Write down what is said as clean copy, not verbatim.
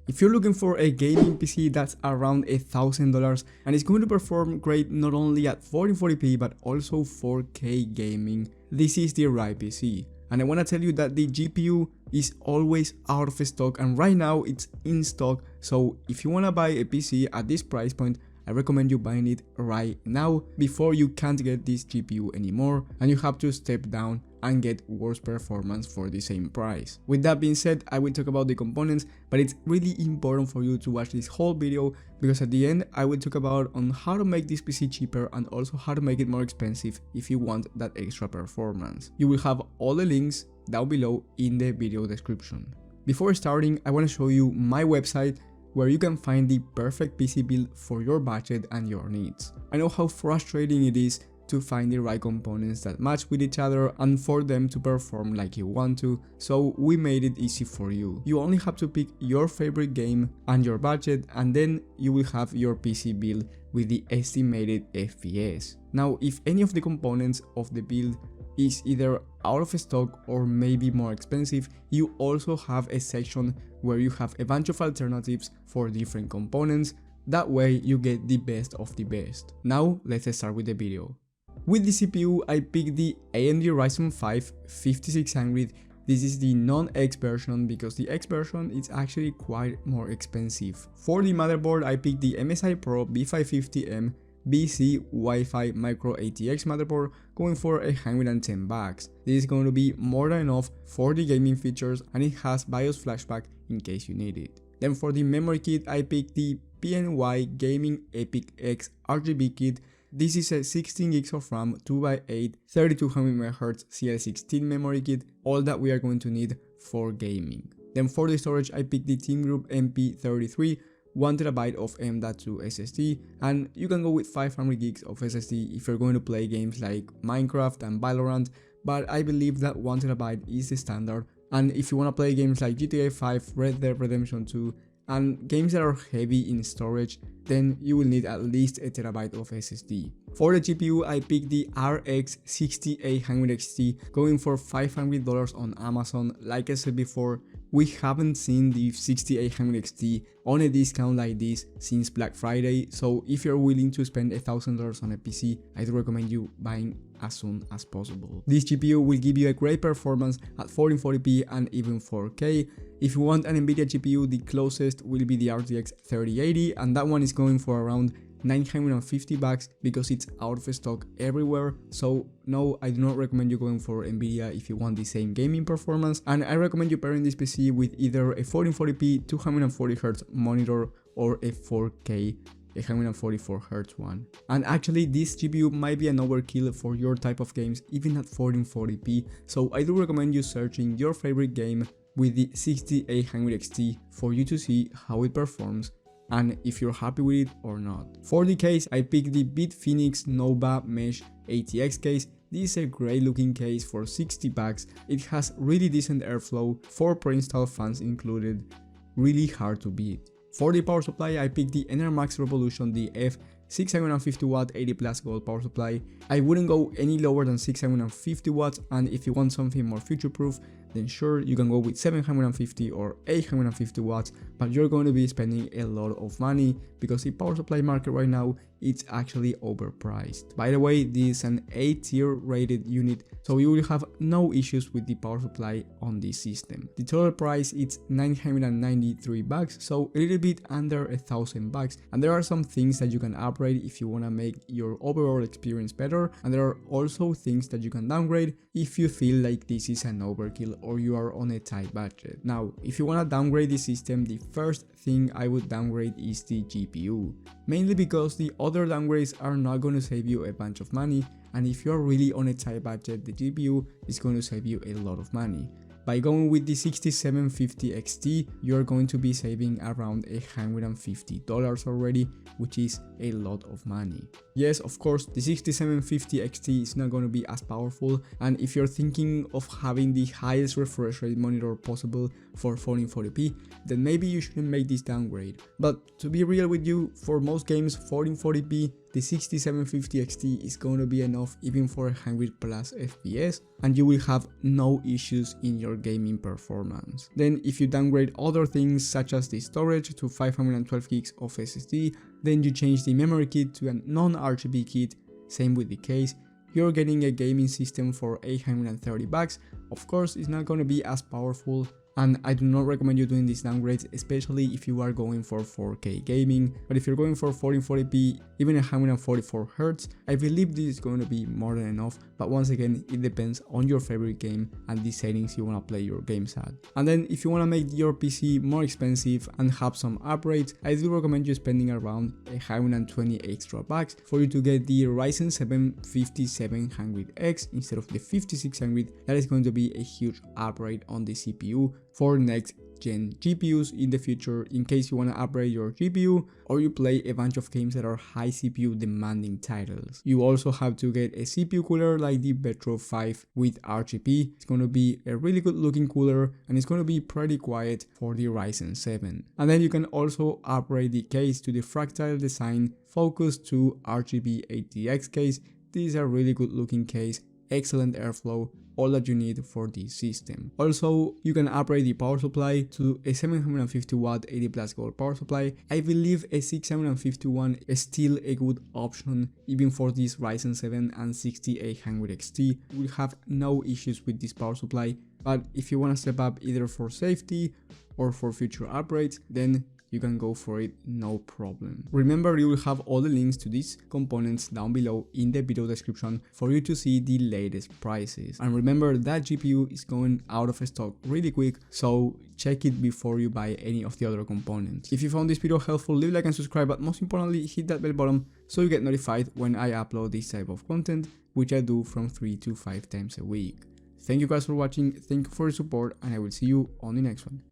If you're looking for a gaming PC that's around $1,000 and it's going to perform great not only at 1440p but also 4K gaming, this is the right PC. And I want to tell you that the GPU is always out of stock, and right now it's in stock. So if you want to buy a PC at this price point, I recommend you buying it right now before you can't get this GPU anymore and you have to step down and get worse performance for the same price. With that being said, I will talk about the components, but it's really important for you to watch this whole video because at the end I will talk about on how to make this PC cheaper and also how to make it more expensive if you want that extra performance. You will have all the links down below in the video description. Before starting, I want to show you my website where you can find the perfect PC build for your budget and your needs. I know how frustrating it is to find the right components that match with each other and for them to perform like you want to, so we made it easy for you. You only have to pick your favorite game and your budget, and then you will have your PC build with the estimated FPS. Now, if any of the components of the build is either out of stock or maybe more expensive, you also have a section where you have a bunch of alternatives for different components. That way you get the best of the best. Now let's start with the video. With the CPU, I picked the AMD Ryzen 5 5600. This is the non-X version because the X version is actually quite more expensive. For the motherboard, I picked the MSI Pro B550M BC Wi-Fi Micro ATX motherboard, going for $110. This is going to be more than enough for the gaming features, and it has BIOS flashback in case you need it. Then for the memory kit, I picked the PNY Gaming Epic X RGB kit. This is a 16 gigs of RAM, 2x8, 3200MHz CL16 memory kit, all that we are going to need for gaming. Then for the storage, I picked the Team Group MP33, 1TB of M.2 SSD, and you can go with 500 gigs of SSD if you're going to play games like Minecraft and Valorant, but I believe that 1TB is the standard, and if you want to play games like GTA 5, Red Dead Redemption 2, and games that are heavy in storage, then you will need at least a terabyte of SSD. For the GPU, I picked the RX 6800 XT, going for $500 on Amazon. Like I said before, we haven't seen the 6800 XT on a discount like this since Black Friday, so if you're willing to spend $1,000 on a PC, I do recommend you buying as soon as possible. This GPU will give you a great performance at 1440p and even 4K. If you want an Nvidia GPU, the closest will be the RTX 3080, and that one is going for around $950 because it's out of stock everywhere. So no, I do not recommend you going for Nvidia if you want the same gaming performance, and I recommend you pairing this PC with either a 1440p 240Hz monitor or a 4K 144Hz one. And actually this GPU might be an overkill for your type of games even at 1440p, so I do recommend you searching your favorite game with the 6800 XT for you to see how it performs and if you're happy with it or not. For the case, I picked the Bitfinex Nova Mesh ATX case. This is a great looking case for $60. It has really decent airflow, 4 pre-installed fans included, really hard to beat. For the power supply, I picked the Enermax Revolution DF 650 watt 80 plus gold power supply. I wouldn't go any lower than 650 watts, and if you want something more future proof, then sure, you can go with 750 or 850 watts, but you're going to be spending a lot of money because the power supply market right now, it's actually overpriced. By the way, this is an A-tier rated unit, so you will have no issues with the power supply on this system. The total price is $993, so a little bit under $1,000, and there are some things that you can upgrade if you want to make your overall experience better, and there are also things that you can downgrade if you feel like this is an overkill or you are on a tight budget. Now, if you want to downgrade the system, the first thing I would downgrade is the GPU, mainly because the other downgrades are not going to save you a bunch of money, and if you're really on a tight budget, the GPU is going to save you a lot of money. By going with the 6750 XT, you're going to be saving around $150 already, which is a lot of money. Yes, of course, the 6750 XT is not going to be as powerful, and if you're thinking of having the highest refresh rate monitor possible for 1440p, then maybe you shouldn't make this downgrade. But to be real with you, for most games 1440p the 6750 XT is going to be enough even for 100 plus FPS, and you will have no issues in your gaming performance. Then if you downgrade other things such as the storage to 512 gigs of SSD, then you change the memory kit to a non-RGB kit, same with the case, you're getting a gaming system for $830. Of course, it's not going to be as powerful, and I do not recommend you doing these downgrades, especially if you are going for 4K gaming. But if you're going for 1440p, even 144 Hz, I believe this is going to be more than enough. But once again, it depends on your favorite game and the settings you want to play your games at. And then if you want to make your PC more expensive and have some upgrades, I do recommend you spending around 120 extra bucks for you to get the Ryzen 7 5700X instead of the 5600. That is going to be a huge upgrade on the CPU for next gen GPUs in the future, in case you want to upgrade your GPU or you play a bunch of games that are high CPU demanding titles. You also have to get a CPU cooler like the Vetro 5 with RGB. It's going to be a really good looking cooler, and it's going to be pretty quiet for the Ryzen 7. And then you can also upgrade the case to the Fractal Design Focus 2 RGB ATX case. This is a really good looking case, excellent airflow, all that you need for this system. Also, you can upgrade the power supply to a 750 watt 80 plus gold power supply. I believe a 6751 is still a good option even for this Ryzen 7 and 6800 XT. You will have no issues with this power supply, but if you want to step up either for safety or for future upgrades, then you can go for it, no problem. Remember, you will have all the links to these components down below in the video description for you to see the latest prices. And remember that GPU is going out of stock really quick, so check it before you buy any of the other components. If you found this video helpful, leave a like and subscribe, but most importantly, hit that bell button so you get notified when I upload this type of content, which I do from 3 to 5 times a week. Thank you guys for watching, thank you for your support, and I will see you on the next one.